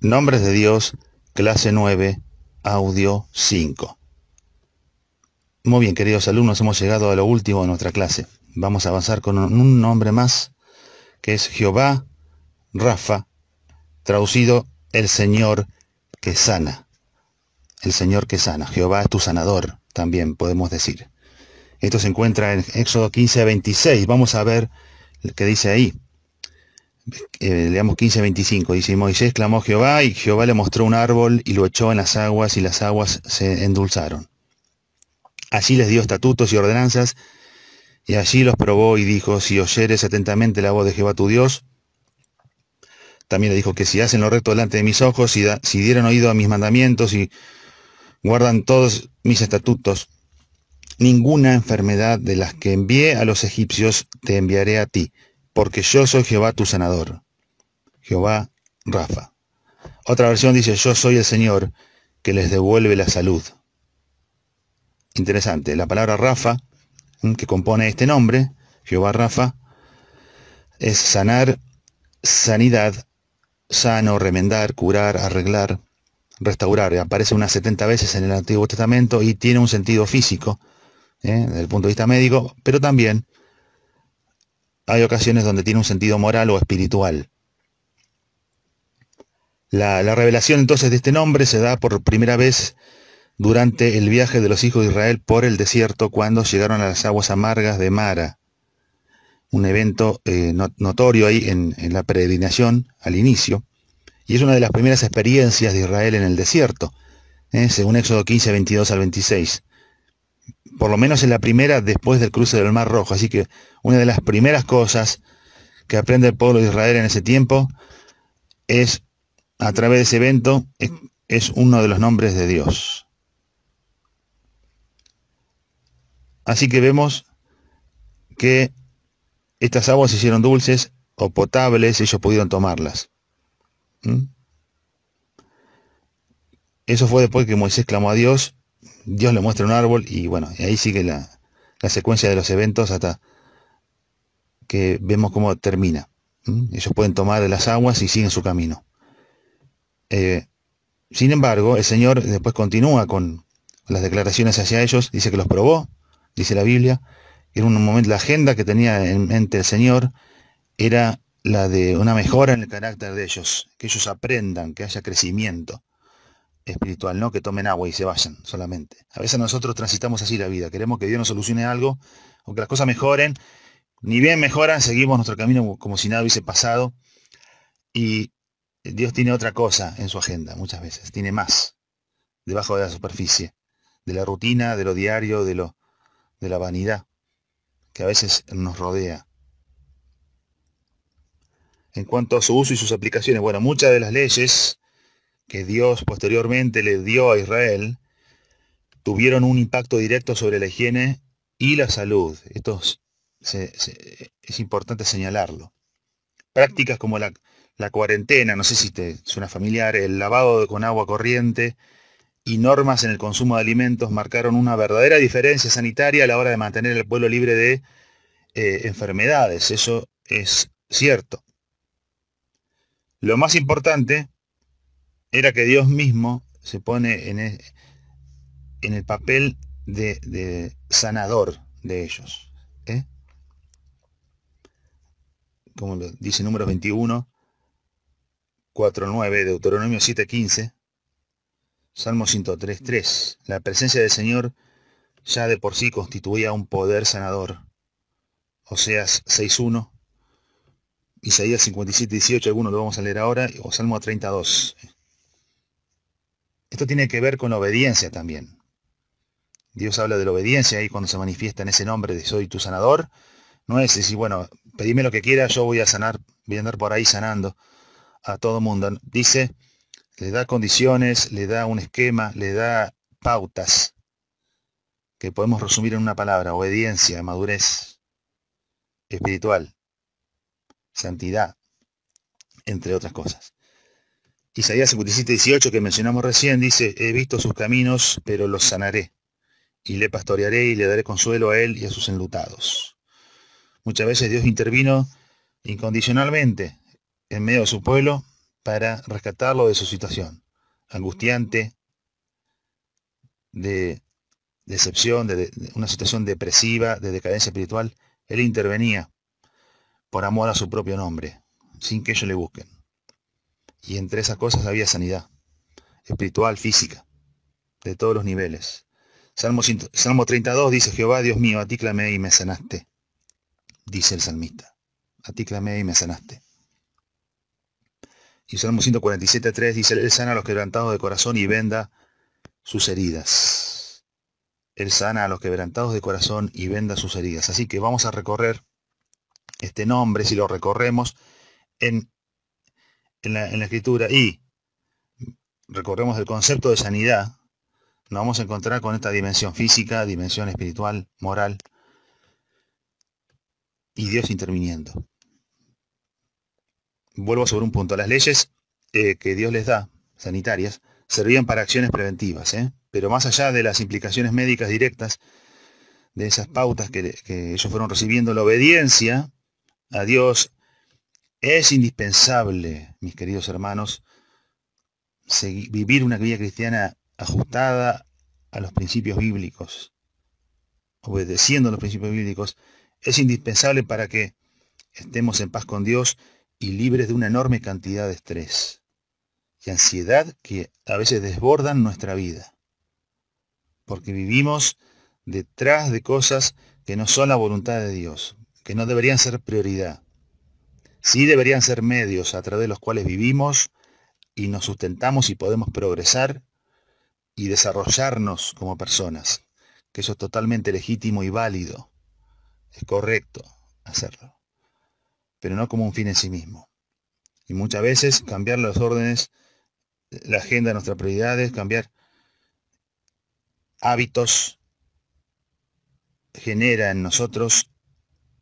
Nombres de Dios, clase 9, audio 5. Muy bien, queridos alumnos, hemos llegado a lo último de nuestra clase. Vamos a avanzar con un nombre más, que es Jehová Rafa, traducido el Señor que sana. El Señor que sana. Jehová es tu sanador, también podemos decir. Esto se encuentra en Éxodo 15:26. Vamos a ver qué dice ahí. Leamos 15:25. Dice: Moisés clamó a Jehová, y Jehová le mostró un árbol y lo echó en las aguas, y las aguas se endulzaron. Allí les dio estatutos y ordenanzas, y allí los probó y dijo: si oyeres atentamente la voz de Jehová tu Dios. También le dijo que si hacen lo recto delante de mis ojos, si dieran oído a mis mandamientos y guardan todos mis estatutos, ninguna enfermedad de las que envié a los egipcios te enviaré a ti, porque yo soy Jehová tu sanador. Jehová Rafa. Otra versión dice: yo soy el Señor que les devuelve la salud. Interesante. La palabra Rafa, que compone este nombre, Jehová Rafa, es sanar, sanidad, sano, remendar, curar, arreglar, restaurar. Aparece unas 70 veces en el Antiguo Testamento y tiene un sentido físico, desde el punto de vista médico, pero también hay ocasiones donde tiene un sentido moral o espiritual. La revelación entonces de este nombre se da por primera vez durante el viaje de los hijos de Israel por el desierto, cuando llegaron a las aguas amargas de Mara. Un evento notorio ahí en la peregrinación al inicio, y es una de las primeras experiencias de Israel en el desierto, según Éxodo 15:22 al 26. Por lo menos es la primera después del cruce del Mar Rojo, así que una de las primeras cosas que aprende el pueblo de Israel en ese tiempo es, a través de ese evento, es uno de los nombres de Dios. Así que vemos que estas aguas se hicieron dulces o potables, ellos pudieron tomarlas. Eso fue después que Moisés clamó a Dios, Dios le muestra un árbol, y bueno, y ahí sigue la secuencia de los eventos hasta que vemos cómo termina. Ellos pueden tomar de las aguas y siguen su camino. Sin embargo, el Señor después continúa con las declaraciones hacia ellos, dice que los probó, dice la Biblia. En un momento la agenda que tenía en mente el Señor era la de una mejora en el carácter de ellos, que ellos aprendan, que haya crecimiento espiritual, no que tomen agua y se vayan solamente. A veces nosotros transitamos así la vida, queremos que Dios nos solucione algo, o que las cosas mejoren. Ni bien mejoran, seguimos nuestro camino como si nada hubiese pasado, y Dios tiene otra cosa en su agenda muchas veces, tiene más debajo de la superficie, de la rutina, de lo diario, de la vanidad que a veces nos rodea. En cuanto a su uso y sus aplicaciones, bueno, muchas de las leyes que Dios posteriormente le dio a Israel tuvieron un impacto directo sobre la higiene y la salud. Esto es importante señalarlo. Prácticas como la cuarentena, no sé si te suena familiar, el lavado con agua corriente y normas en el consumo de alimentos marcaron una verdadera diferencia sanitaria a la hora de mantener al pueblo libre de enfermedades. Eso es cierto. Lo más importante era que Dios mismo se pone en el papel de sanador de ellos. Como lo dice Números 21, 4:9, Deuteronomio 7:15, Salmo 103:3. La presencia del Señor ya de por sí constituía un poder sanador. Oseas 6:1, Isaías 57:18, algunos lo vamos a leer ahora, o Salmo 32. Esto tiene que ver con la obediencia también. Dios habla de la obediencia ahí cuando se manifiesta en ese nombre de soy tu sanador. No es decir, bueno, pedime lo que quieras, yo voy a sanar, voy a andar por ahí sanando a todo mundo. Dice, le da condiciones, le da un esquema, le da pautas, que podemos resumir en una palabra: obediencia, madurez espiritual, santidad, entre otras cosas. Isaías 57:18, que mencionamos recién, dice: he visto sus caminos, pero los sanaré, y le pastorearé y le daré consuelo a él y a sus enlutados. Muchas veces Dios intervino incondicionalmente en medio de su pueblo, para rescatarlo de su situación angustiante, de decepción, de una situación depresiva, de decadencia espiritual. Él intervenía por amor a su propio nombre, sin que ellos le busquen. Y entre esas cosas había sanidad espiritual, física, de todos los niveles. Salmo 32 dice: Jehová, Dios mío, a ti clamé y me sanaste. Dice el salmista: a ti clamé y me sanaste. Y Salmo 147:3 dice: Él sana a los quebrantados de corazón y venda sus heridas. Él sana a los quebrantados de corazón y venda sus heridas. Así que vamos a recorrer este nombre, si lo recorremos en la Escritura y recorremos el concepto de sanidad, nos vamos a encontrar con esta dimensión física, dimensión espiritual, moral, y Dios interviniendo. Vuelvo sobre un punto. Las leyes que Dios les da, sanitarias, servían para acciones preventivas, pero más allá de las implicaciones médicas directas, de esas pautas que ellos fueron recibiendo, la obediencia a Dios es indispensable, mis queridos hermanos. Vivir una vida cristiana ajustada a los principios bíblicos, obedeciendo a los principios bíblicos, es indispensable para que estemos en paz con Dios y libres de una enorme cantidad de estrés y ansiedad que a veces desbordan nuestra vida, porque vivimos detrás de cosas que no son la voluntad de Dios, que no deberían ser prioridad. Sí deberían ser medios a través de los cuales vivimos y nos sustentamos y podemos progresar y desarrollarnos como personas, que eso es totalmente legítimo y válido, es correcto hacerlo, pero no como un fin en sí mismo. Y muchas veces cambiar los órdenes, la agenda, nuestras prioridades, cambiar hábitos, genera en nosotros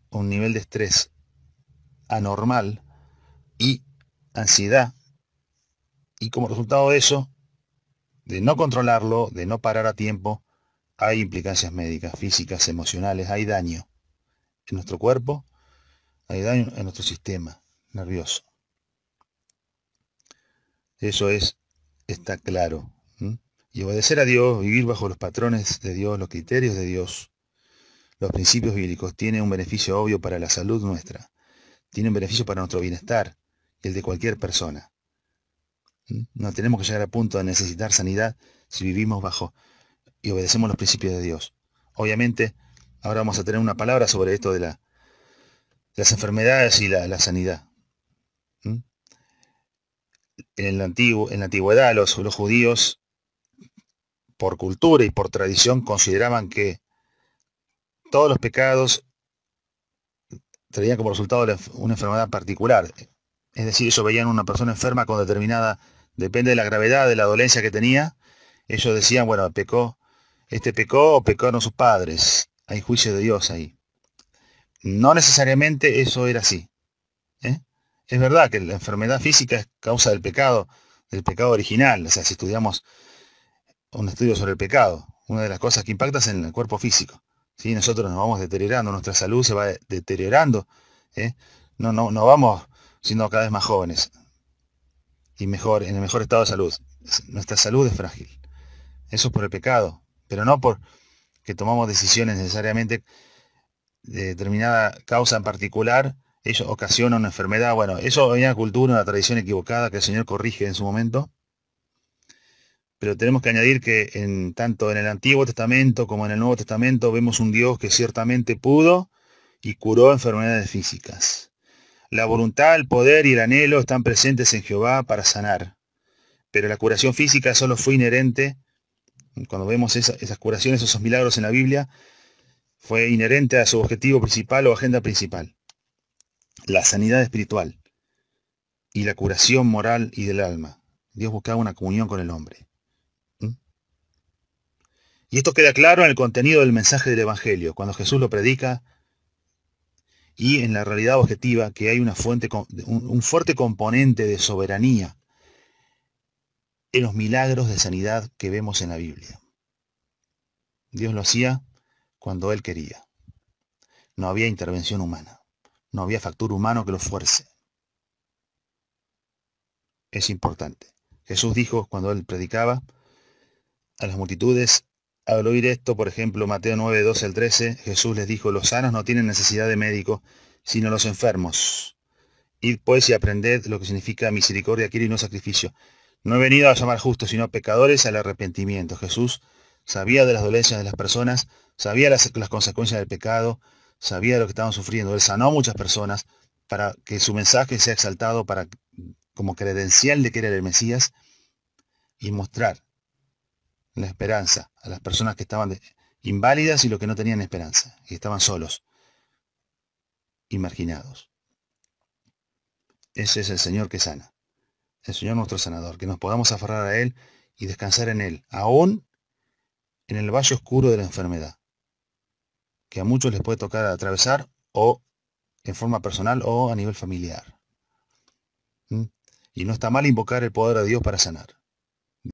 un nivel de estrés anormal y ansiedad, y como resultado de eso, de no controlarlo, de no parar a tiempo, hay implicancias médicas, físicas, emocionales, hay daño en nuestro cuerpo, hay daño en nuestro sistema nervioso. Eso está claro. Y obedecer a Dios, vivir bajo los patrones de Dios, los criterios de Dios, los principios bíblicos, tiene un beneficio obvio para la salud nuestra, tiene un beneficio para nuestro bienestar y el de cualquier persona. No tenemos que llegar al punto de necesitar sanidad si vivimos bajo y obedecemos los principios de Dios. Obviamente, ahora vamos a tener una palabra sobre esto de las enfermedades y la sanidad. En la antigüedad, los judíos, por cultura y por tradición, consideraban que todos los pecados traían como resultado una enfermedad particular. Es decir, ellos veían una persona enferma con determinada, depende de la gravedad de la dolencia que tenía, ellos decían, bueno, pecó o pecaron sus padres. Hay juicio de Dios ahí. No necesariamente eso era así. Es verdad que la enfermedad física es causa del pecado original. O sea, si estudiamos un estudio sobre el pecado, una de las cosas que impacta es en el cuerpo físico. ¿Sí? Nosotros nos vamos deteriorando, nuestra salud se va deteriorando. No vamos siendo cada vez más jóvenes y en el mejor estado de salud. Nuestra salud es frágil. Eso es por el pecado, pero no por que tomamos decisiones necesariamente de determinada causa en particular, ello ocasiona una enfermedad. Bueno, eso es una cultura, una tradición equivocada que el Señor corrige en su momento. Pero tenemos que añadir que tanto en el Antiguo Testamento como en el Nuevo Testamento vemos un Dios que ciertamente pudo y curó enfermedades físicas. La voluntad, el poder y el anhelo están presentes en Jehová para sanar. Pero la curación física solo fue inherente, cuando vemos esas curaciones, esos milagros en la Biblia, fue inherente a su objetivo principal o agenda principal. La sanidad espiritual y la curación moral y del alma. Dios buscaba una comunión con el hombre. Y esto queda claro en el contenido del mensaje del Evangelio, cuando Jesús lo predica, y en la realidad objetiva que hay un fuerte componente de soberanía en los milagros de sanidad que vemos en la Biblia. Dios lo hacía cuando Él quería. No había intervención humana. No había factor humano que lo fuerce. es importante. Jesús dijo cuando él predicaba a las multitudes, al oír esto, por ejemplo, Mateo 9, 12 al 13, Jesús les dijo, los sanos no tienen necesidad de médico, sino los enfermos. Id pues y aprended lo que significa misericordia quiero y no sacrificio. No he venido a llamar justos, sino pecadores al arrepentimiento. Jesús sabía de las dolencias de las personas, sabía las consecuencias del pecado, sabía de lo que estaban sufriendo. Él sanó a muchas personas para que su mensaje sea exaltado como credencial de que era el Mesías y mostrar la esperanza a las personas que estaban inválidas y los que no tenían esperanza, y estaban solos y marginados. Ese es el Señor que sana, el Señor nuestro sanador, que nos podamos aferrar a Él y descansar en Él, aún en el valle oscuro de la enfermedad, que a muchos les puede tocar atravesar o en forma personal o a nivel familiar. ¿Mm? Y no está mal invocar el poder de Dios para sanar.